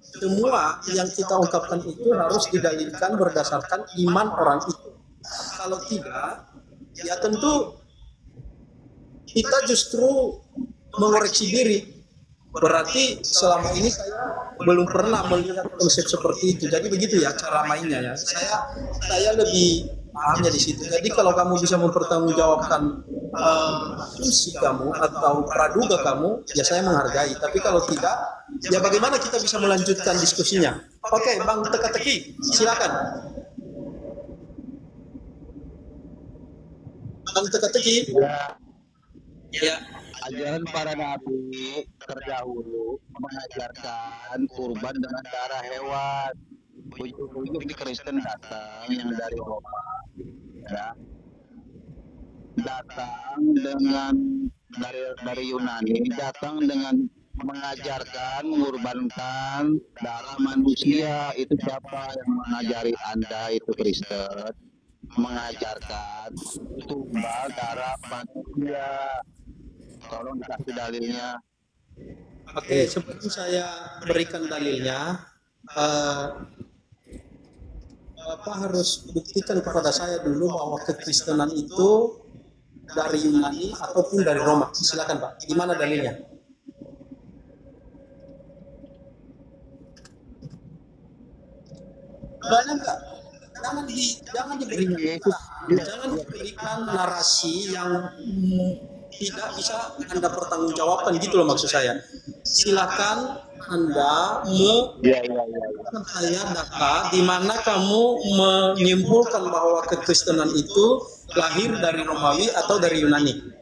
Semua yang kita ungkapkan itu harus didalilkan berdasarkan iman orang itu. Kalau tidak, ya tentu kita justru mengoreksi diri. Berarti selama ini saya belum pernah melihat konsep seperti itu. Jadi begitu ya cara mainnya ya. Saya lebih pahamnya di situ. Jadi kalau kamu bisa mempertanggungjawabkan asumsi kamu atau praduga kamu, ya saya menghargai. Tapi kalau tidak, ya bagaimana kita bisa melanjutkan diskusinya? Oke, Bang Teka-teki, silakan. Bang Teka-teki. Ya. Ajaran para nabi terdahulu mengajarkan kurban dengan darah hewan. Ujung-ujung di Kristen datang yang dari Roma, ya, datang dengan dari Yunani, datang dengan mengajarkan mengorbankan darah manusia. Itu siapa yang mengajari Anda itu Kristen? Mengajarkan tumbal darah manusia. Tolong dikasih dalilnya. Oke, sebelum saya berikan dalilnya, Bapak harus buktikan kepada saya dulu bahwa kekristenan itu dari Yunani ataupun dari Roma. Silakan Pak, gimana dalilnya? Banyak nggak? Jangan diberikan narasi yang tidak bisa Anda pertanggungjawabkan gitu loh maksud saya. Silakan Anda memberikan saya data di mana kamu menyimpulkan bahwa kekristenan itu lahir dari Romawi atau dari Yunani.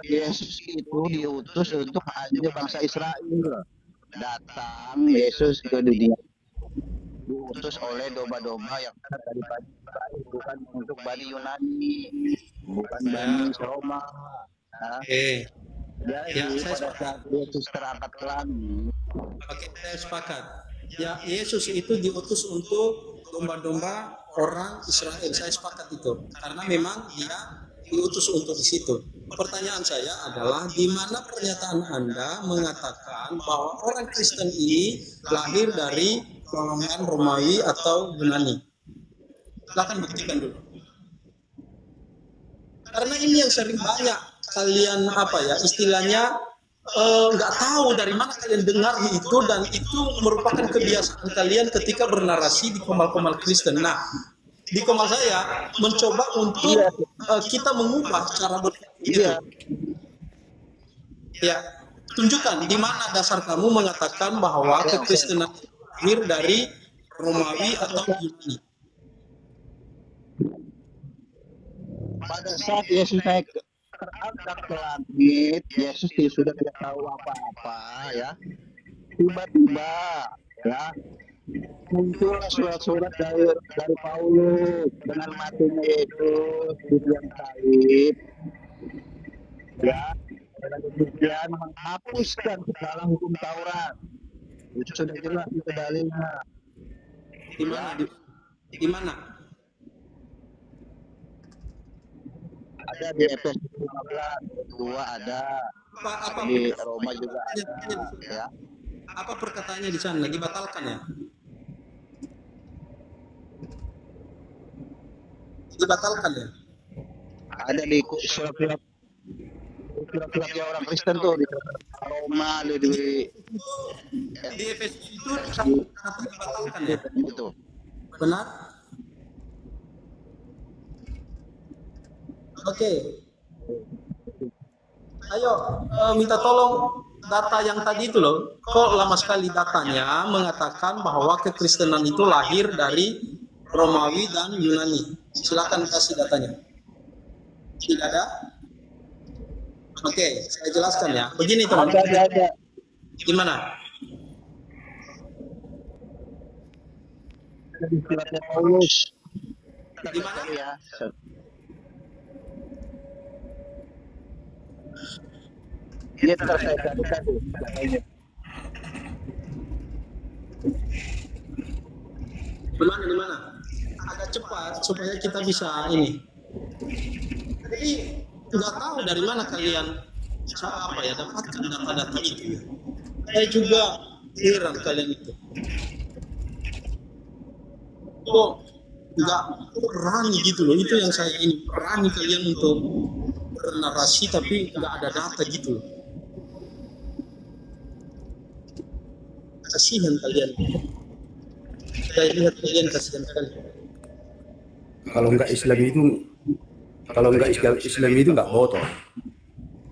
Yesus itu diutus untuk mengajar bangsa Israel. Datang Yesus ke dunia diutus oleh domba-domba yang ada dari Bani Israel, bukan untuk Bani Yunani, bukan Bani Roma. Jadi pada saat Yesus terangkat ke langit, saya sepakat. Ya, Yesus itu diutus untuk domba-domba orang Israel. Saya sepakat itu, karena memang dia diutus untuk di situ. Pertanyaan saya adalah di mana pernyataan Anda mengatakan bahwa orang Kristen ini lahir dari golongan Romawi atau Yunani? Silakan buktikan dulu. Karena ini yang sering banyak kalian istilahnya nggak tahu dari mana kalian dengar itu, dan itu merupakan kebiasaan kalian ketika bernarasi di komal-komal Kristen. Nah, di komal saya mencoba untuk kita mengubah cara berpikir itu. Ya, tunjukkan di mana dasar kamu mengatakan bahwa kekristenan lahir dari Romawi atau Yunani. pada saat Yesus naik terangkat ke langit, Yesus sudah tidak tahu apa-apa, ya. Tiba-tiba, ya, muncul surat-surat dari Paulus dengan matinya Yesus di tiang salib, ya, dan demikian menghapuskan segala hukum Taurat. Itu sudah jelas itu dalilnya. Di mana? Di mana? Ada di Efesus 15, 2 ada. Apa Di Roma juga ada, ya. Apa perkataannya di sana? Dibatalkan ya? Dibatalkan ya? Ada di surat-surat orang Kristen tuh di Roma, di Efesus itu satu dibatalkan ya? Itu. Benar? Oke. Ayo minta tolong data yang tadi itu loh. Kok lama sekali datanya mengatakan bahwa kekristenan itu lahir dari Romawi dan Yunani. Silakan kasih datanya. Tidak ada? Oke, saya jelaskan ya. Begini teman-teman. Ada. Gimana? Di suratnya Paulus. Di mana? Ya. Ini terselesaikan tadi. Di mana? Agak cepat supaya kita bisa ini. Jadi nggak tahu dari mana kalian dapatkan data-data itu. Saya juga heran kalian itu. Kok nggak berani gitu loh? Itu yang saya ini, berani kalian untuk bernarasi tapi nggak ada data gitu. Kasihan kalian. Saya lihat kalian kasihan sekali. Kalau enggak Islam itu enggak botol.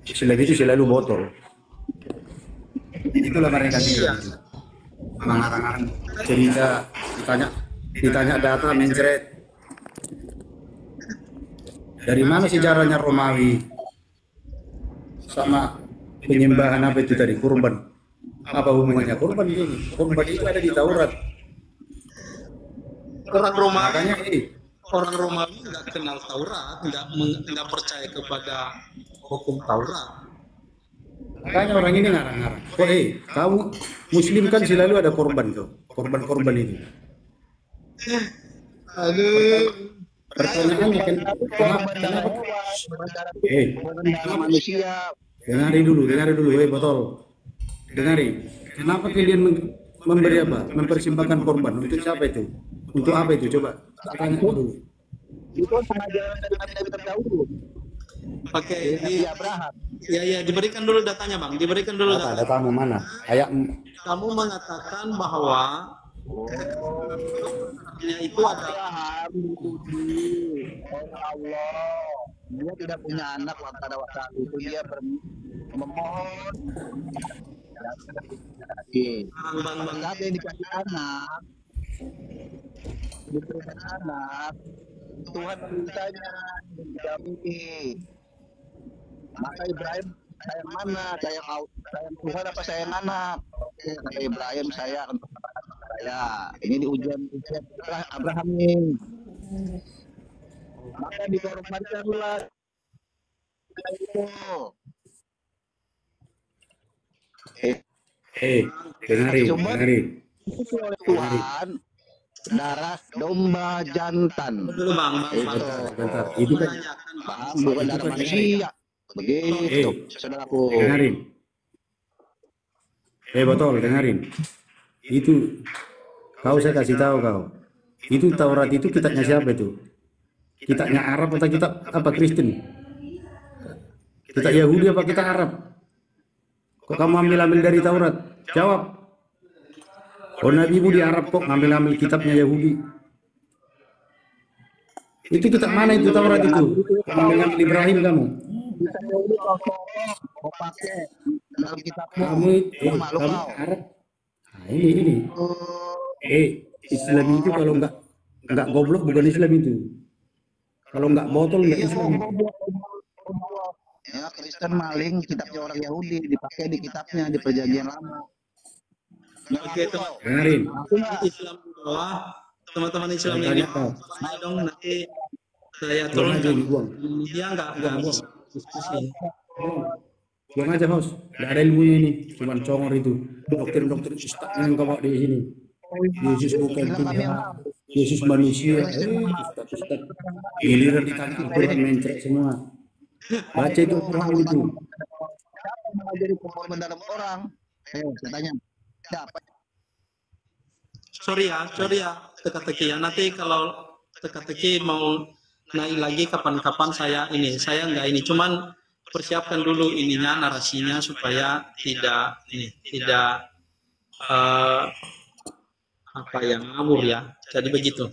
Islam itu selalu botol. Itulah mereka Iya. mengarang-arang cerita, ditanya data mencret. Dari mana sejarahnya Romawi sama penyembahan apa itu tadi, kurban? Apa hubungannya kurban ini? Kurban itu ada di Taurat. Orang Romawi, Makanya orang Romawi nggak kenal Taurat, nggak percaya kepada hukum Taurat. makanya orang ini ngarang-ngarang. Oh, kamu Muslim kan selalu ada korban tuh, korban-korban itu. Aduh. Pertanyaannya kenapa? Manusia. Dengarin dulu, botol. Dengarin. Kenapa kalian memberi apa? Mempersembahkan korban untuk siapa itu? Untuk apa itu? Coba tanya dulu. Itu pengajaran dari Nabi terdahulu. Oke, Abraham. ya diberikan dulu datanya bang, diberikan dulu Apa datanya. datamu mana? Ayat Kamu mengatakan bahwa itu adalah Abraham diuji oleh Allah. Dia tidak punya anak pada waktu itu, dia memohon. bang. Tapi yang dikasih anak, diberikan anak, Tuhan memintanya didampingi. Maka Ibrahim sayang mana? Sayang Tuhan apa sayang anak? Kata Ibrahim sayang saya. Ini di ujian Abraham nih. Maka dikorbankanlah itu. dengarin. Itu oleh Tuhan darah domba jantan. Dulu bang. Bentar. Itu kan Bukan darah manusia. Begitu, saudaraku. dengarin. Botol, dengarin. Itu saya kasih tahu kau. Itu Taurat itu kitabnya siapa itu? Kitabnya Arab atau kitab apa Kristen? Kitab Yahudi apa kitab Arab? Kok kamu ambil dari Taurat? Jawab. Oh, nabimu di Arab kok ngambil kitabnya Yahudi? Itu kitab mana itu Taurat itu? Ngambil Ibrahim kamu? Bisa Yahudi kau pakai dalam kitabmu. Kamu Arab. Nah, ini. Islam itu kalau nggak goblok bukan Islam itu. Kalau nggak botol nggak Islam. Ya, Kristen maling kitabnya orang Yahudi dipakai di kitabnya di perjanjian lama. Oke, Dengarin. Islam di bawah, teman-teman Islam ini. Saya dong nanti saya turun. Dia nggak diskusi. Buang aja host, nggak ada ilmunya ini, cuman congor itu. Dokter ustaz yang kau bawa di sini. Yesus bukan Tuhan, Yesus manusia. Ustaz. Giliran ditanya Al-Quran mencret semua. Baca itu Al-Quran itu. Siapa yang mengajari korban dalam orang? Saya tanya. Siapa? Sorry ya, teka-teki ya. Nanti kalau teka-teki mau naik lagi kapan-kapan saya nggak ini. Cuman persiapkan dulu ininya, narasinya supaya tidak apa yang ngawur ya. Jadi begitu.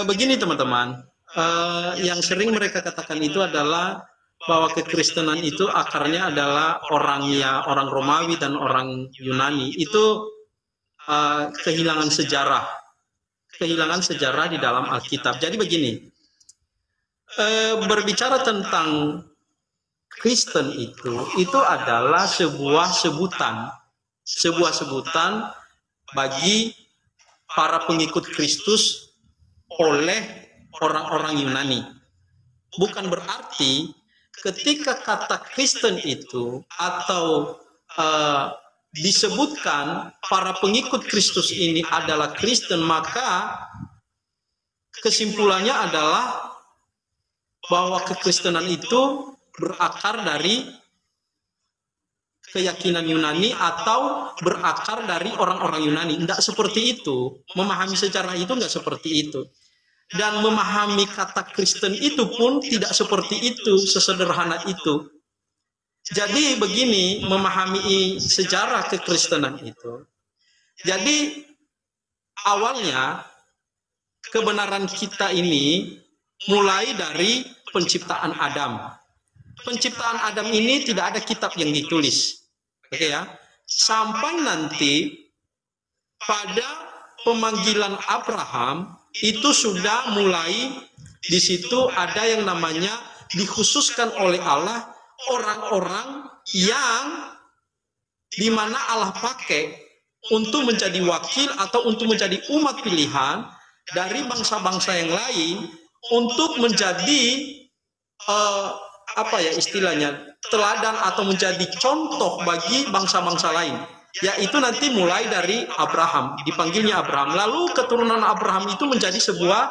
Begini teman-teman, yang sering mereka katakan itu adalah bahwa kekristenan itu akarnya adalah orang Romawi dan orang Yunani. Itu kehilangan sejarah di dalam Alkitab. Jadi begini, berbicara tentang Kristen itu adalah sebuah sebutan bagi para pengikut Kristus oleh orang-orang Yunani. Bukan berarti ketika kata Kristen itu atau disebutkan para pengikut Kristus ini adalah Kristen, maka kesimpulannya adalah bahwa kekristenan itu berakar dari keyakinan Yunani atau berakar dari orang-orang Yunani. Tidak seperti itu. Memahami sejarah itu tidak seperti itu. Dan memahami kata Kristen itu pun tidak seperti itu, sesederhana itu. Jadi begini, memahami sejarah kekristenan itu. Jadi awalnya kebenaran kita ini mulai dari penciptaan Adam. Penciptaan Adam ini tidak ada kitab yang ditulis. Oke ya. Sampai nanti pada pemanggilan Abraham itu sudah mulai di situ ada yang namanya dikhususkan oleh Allah orang-orang yang dimana Allah pakai untuk menjadi wakil atau untuk menjadi umat pilihan dari bangsa-bangsa yang lain untuk menjadi apa ya istilahnya teladan atau menjadi contoh bagi bangsa-bangsa lain. Yaitu nanti mulai dari Abraham, dipanggilnya Abraham. Lalu keturunan Abraham itu menjadi sebuah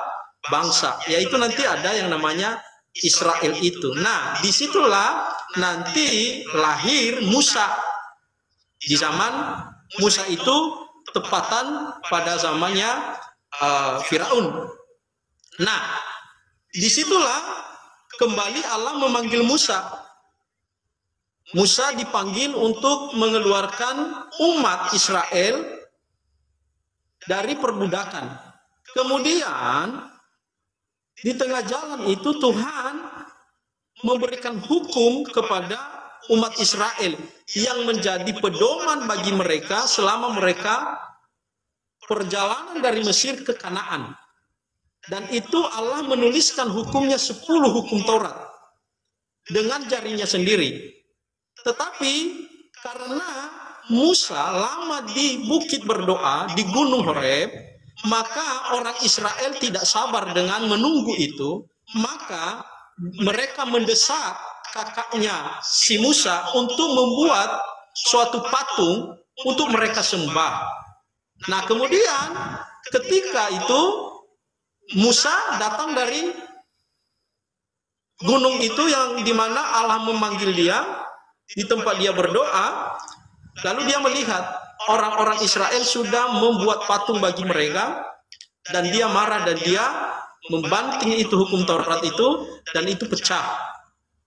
bangsa, yaitu nanti ada yang namanya Israel itu. Nah, disitulah nanti lahir Musa. Di zaman Musa itu tepatan pada zamannya Firaun. Nah, disitulah kembali Allah memanggil Musa. Musa dipanggil untuk mengeluarkan umat Israel dari perbudakan. Kemudian di tengah jalan itu Tuhan memberikan hukum kepada umat Israel yang menjadi pedoman bagi mereka selama mereka perjalanan dari Mesir ke Kanaan. Dan itu Allah menuliskan hukumnya 10 hukum Taurat dengan jarinya sendiri. Tetapi karena Musa lama di bukit berdoa di Gunung Horeb, maka orang Israel tidak sabar dengan menunggu itu, maka mereka mendesak kakaknya si Musa untuk membuat suatu patung untuk mereka sembah. Nah, kemudian ketika itu Musa datang dari gunung itu yang dimana Allah memanggil dia di tempat dia berdoa, lalu dia melihat orang-orang Israel sudah membuat patung bagi mereka, dan dia marah dan dia membanting itu hukum Taurat itu, dan itu pecah.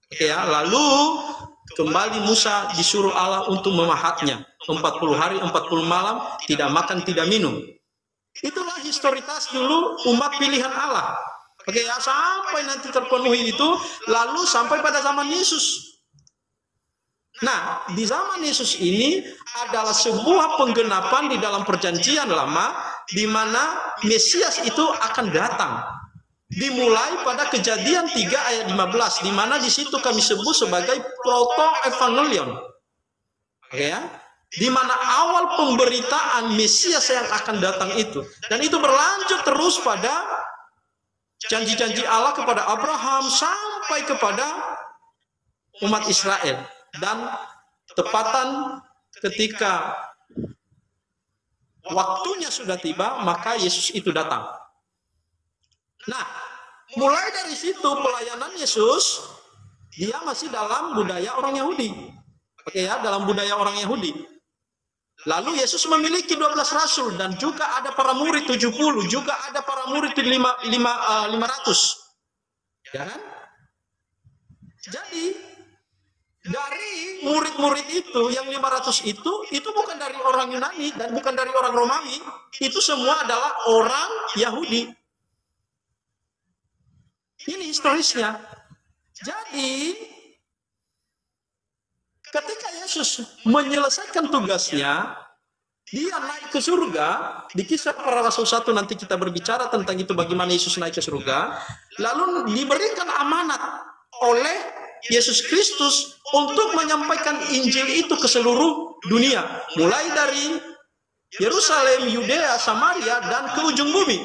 Oke ya, lalu kembali Musa disuruh Allah untuk memahatnya 40 hari 40 malam, tidak makan tidak minum. Itulah historitas dulu umat pilihan Allah. Oke ya, sampai nanti terpenuhi itu, lalu sampai pada zaman Yesus. Nah, di zaman Yesus ini adalah sebuah penggenapan di dalam perjanjian lama di mana Mesias itu akan datang. Dimulai pada Kejadian 3 ayat 15 di mana di situ kami sebut sebagai proto-evangelion. Oke ya? Di mana awal pemberitaan Mesias yang akan datang itu. Dan itu berlanjut terus pada janji-janji Allah kepada Abraham sampai kepada umat Israel. Dan tepatan ketika waktunya sudah tiba, maka Yesus itu datang. Nah, mulai dari situ pelayanan Yesus, dia masih dalam budaya orang Yahudi. Oke ya, dalam budaya orang Yahudi. Lalu Yesus memiliki 12 rasul dan juga ada para murid 70, juga ada para murid 500. Ya kan? Jadi dari murid-murid itu yang 500 itu bukan dari orang Yunani dan bukan dari orang Romawi, itu semua adalah orang Yahudi. Ini historisnya. Jadi ketika Yesus menyelesaikan tugasnya, dia naik ke surga. Di Kisah Para Rasul 1 nanti kita berbicara tentang itu, bagaimana Yesus naik ke surga. Lalu diberikan amanat oleh Yesus Kristus untuk menyampaikan Injil itu ke seluruh dunia, mulai dari Yerusalem, Yudea, Samaria, dan ke ujung bumi.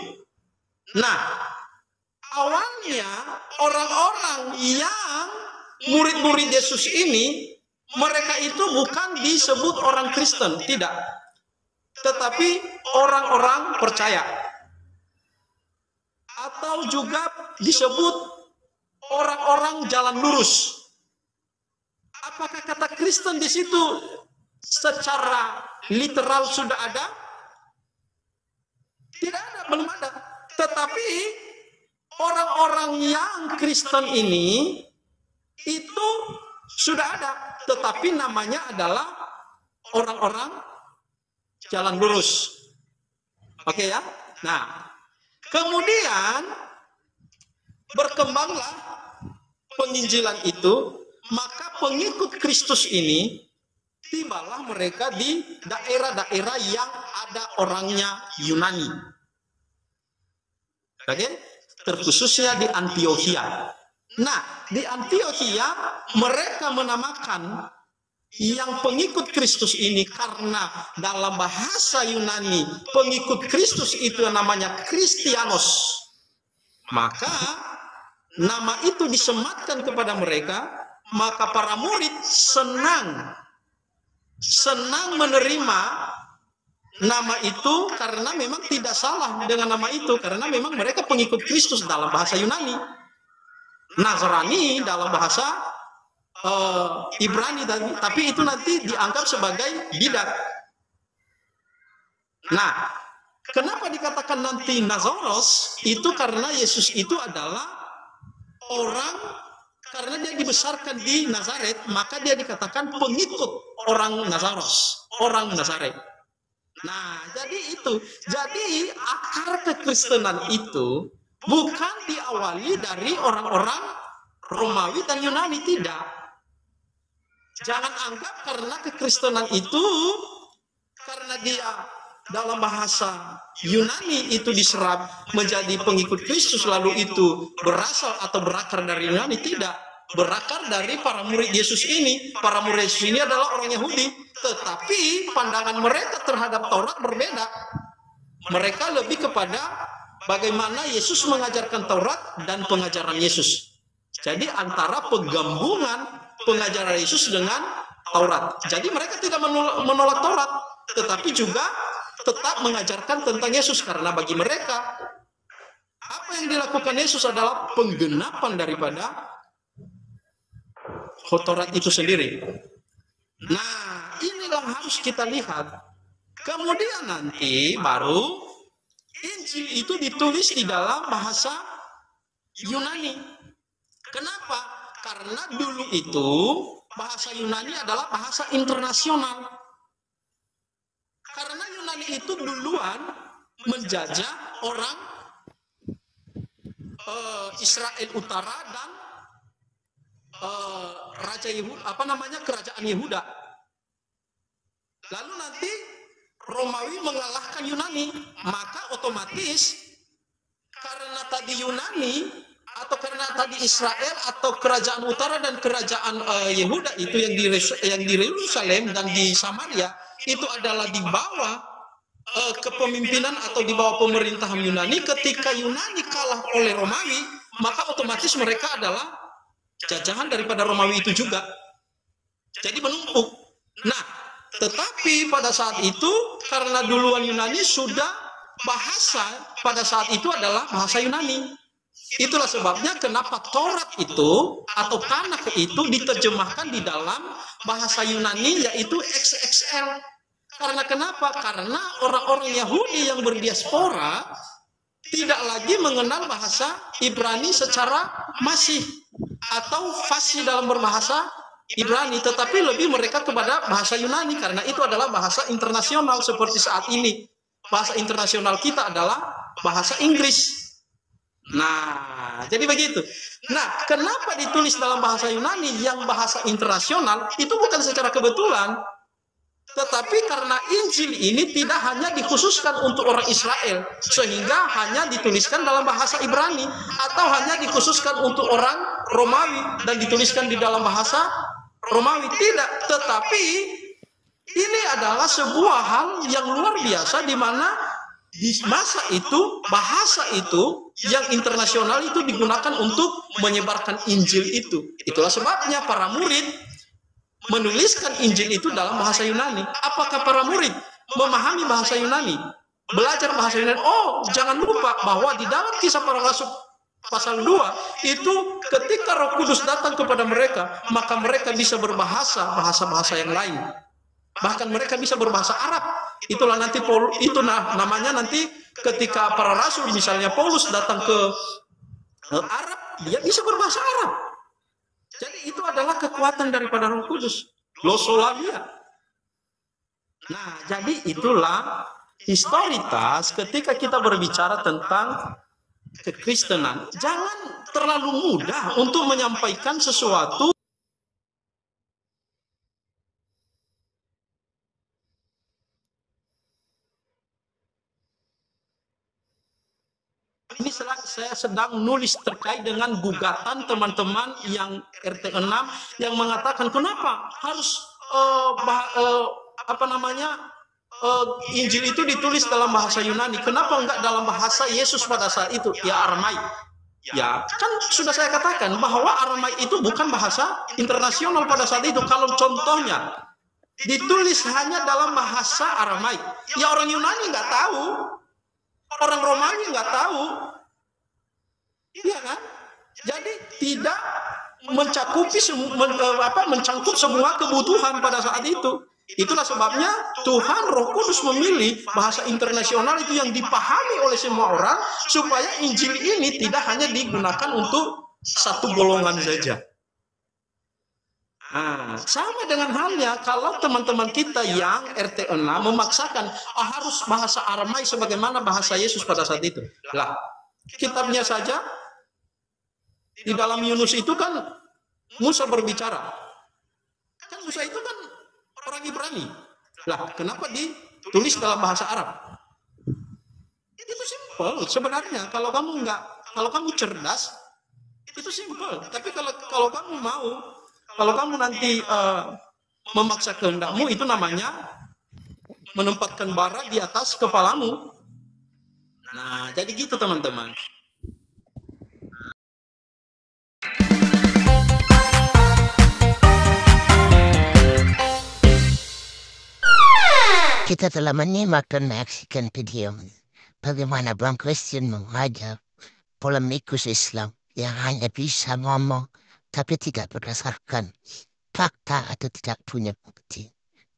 Nah, awalnya orang-orang yang murid-murid Yesus ini, mereka itu bukan disebut orang Kristen, tidak, tetapi orang-orang percaya, atau juga disebut orang-orang jalan lurus. Apakah kata Kristen di situ secara literal sudah ada? Tidak ada, belum ada. Tetapi orang-orang yang Kristen ini itu sudah ada, tetapi namanya adalah orang-orang jalan lurus. Oke ya. Nah, kemudian berkembanglah penginjilan itu, maka pengikut Kristus ini tibalah mereka di daerah-daerah yang ada orangnya Yunani. Oke? Terkhususnya di Antiokhia. Nah, di Antiokhia mereka menamakan yang pengikut Kristus ini karena dalam bahasa Yunani pengikut Kristus itu namanya Kristianos. Maka nama itu disematkan kepada mereka, maka para murid senang menerima nama itu karena memang tidak salah dengan nama itu, karena memang mereka pengikut Kristus dalam bahasa Yunani. Nazrani dalam bahasa Ibrani, tapi itu nanti dianggap sebagai bidat. Nah, kenapa dikatakan nanti Nazaros? Itu karena Yesus itu adalah orang, karena dia dibesarkan di Nazaret, maka dia dikatakan pengikut orang Nazaros, orang Nazaret. Nah, jadi itu. Jadi akar kekristenan itu bukan diawali dari orang-orang Romawi dan Yunani, tidak. Jangan anggap karena kekristenan itu, karena dia dalam bahasa Yunani itu diserap menjadi pengikut Kristus, lalu itu berasal atau berakar dari Yunani. Tidak. Berakar dari para murid Yesus ini. Para murid Yesus ini adalah orang Yahudi, tetapi pandangan mereka terhadap Taurat berbeda. Mereka lebih kepada bagaimana Yesus mengajarkan Taurat dan pengajaran Yesus. Jadi antara penggabungan pengajaran Yesus dengan Taurat. Jadi mereka tidak menolak Taurat, tetapi juga tetap mengajarkan tentang Yesus, karena bagi mereka apa yang dilakukan Yesus adalah penggenapan daripada Taurat itu sendiri. Nah, inilah harus kita lihat. Kemudian nanti baru Injil itu ditulis di dalam bahasa Yunani. Kenapa? Karena dulu itu bahasa Yunani adalah bahasa internasional. Karena Yunani itu duluan menjajah orang Israel Utara dan kerajaan Yehuda. Lalu nanti Romawi mengalahkan Yunani, maka otomatis karena tadi Yunani atau karena tadi Israel atau kerajaan utara dan kerajaan Yehuda itu yang di Yerusalem dan di Samaria itu adalah di bawah kepemimpinan atau di bawah pemerintahan Yunani. Ketika Yunani kalah oleh Romawi, maka otomatis mereka adalah jajahan daripada Romawi itu juga. Jadi menumpuk. Nah, tetapi pada saat itu karena duluan Yunani sudah bahasa pada saat itu adalah bahasa Yunani. Itulah sebabnya kenapa Taurat itu atau Tanakh itu diterjemahkan di dalam bahasa Yunani, yaitu XXL. Karena kenapa? Karena orang-orang Yahudi yang berdiaspora tidak lagi mengenal bahasa Ibrani secara masih atau fasih dalam berbahasa Ibrani, tetapi lebih mereka kepada bahasa Yunani karena itu adalah bahasa internasional. Seperti saat ini bahasa internasional kita adalah bahasa Inggris. Nah, jadi begitu. Nah, kenapa ditulis dalam bahasa Yunani yang bahasa internasional? Itu bukan secara kebetulan, tetapi karena Injil ini tidak hanya dikhususkan untuk orang Israel, sehingga hanya dituliskan dalam bahasa Ibrani, atau hanya dikhususkan untuk orang Romawi dan dituliskan di dalam bahasa Romawi. Tidak, tetapi ini adalah sebuah hal yang luar biasa, di mana di masa itu bahasa itu yang internasional itu digunakan untuk menyebarkan Injil itu. Itulah sebabnya para murid menuliskan Injil itu dalam bahasa Yunani. Apakah para murid memahami bahasa Yunani? Belajar bahasa Yunani? Oh, jangan lupa bahwa di dalam Kisah Para Rasul pasal 2 itu ketika Roh Kudus datang kepada mereka, maka mereka bisa bahasa-bahasa yang lain. Bahkan mereka bisa berbahasa Arab. Itulah nanti itu namanya nanti ketika para rasul, misalnya Paulus datang ke Arab, dia bisa berbahasa Arab. Jadi itu adalah kekuatan daripada Roh Kudus. Glosolalia. Nah, jadi itulah historitas ketika kita berbicara tentang kekristenan, jangan terlalu mudah untuk menyampaikan sesuatu. Ini saya sedang nulis terkait dengan gugatan teman-teman yang RT 6 yang mengatakan kenapa harus Injil itu ditulis dalam bahasa Yunani, kenapa enggak dalam bahasa Yesus pada saat itu, ya Aramaik. Ya, kan sudah saya katakan bahwa Aramaik itu bukan bahasa internasional pada saat itu. Kalau contohnya ditulis hanya dalam bahasa Aramaik, ya orang Yunani nggak tahu, orang Romawi nggak tahu, iya kan? Jadi tidak mencangkup semua kebutuhan pada saat itu. Itulah sebabnya Tuhan Roh Kudus memilih bahasa internasional itu yang dipahami oleh semua orang, supaya Injil ini tidak hanya digunakan untuk satu golongan saja. Nah, sama dengan halnya kalau teman-teman kita yang RT 6 memaksakan harus bahasa Aramaik sebagaimana bahasa Yesus pada saat itu. Lah, kitabnya saja di dalam Yunus itu kan Musa berbicara. Kan Musa itu kan orang Ibrani. Lah, kenapa ditulis dalam bahasa Arab? Itu simpel sebenarnya. Kalau kamu cerdas, itu simpel. Tapi kalau kamu mau, kalau kamu nanti memaksa kehendakmu, itu namanya menempatkan bara di atas kepalamu. Nah, jadi gitu teman-teman. Kita telah menyimak dan menyaksikan video bagaimana Bang Christian mengajar polemikus Islam yang hanya bisa ngomong tapi tidak berdasarkan fakta atau tidak punya bukti.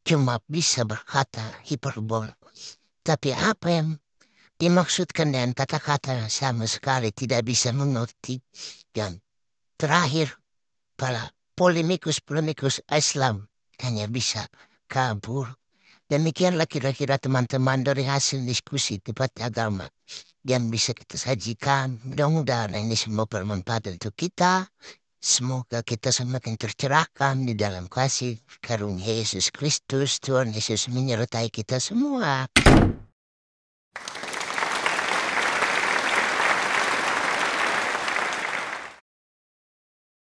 Cuma bisa berkata hiperbol. Tapi apa yang dimaksudkan dengan kata-kata sama sekali tidak bisa mengerti. Dan terakhir, para polemikus Islam hanya bisa kabur. Demikianlah kira-kira teman-teman dari hasil diskusi debat agama yang bisa kita sajikan. Mudah-mudahan ini semua bermanfaat untuk kita. Semoga kita semakin tercerahkan di dalam kasih karunia Yesus Kristus. Tuhan Yesus menyertai kita semua.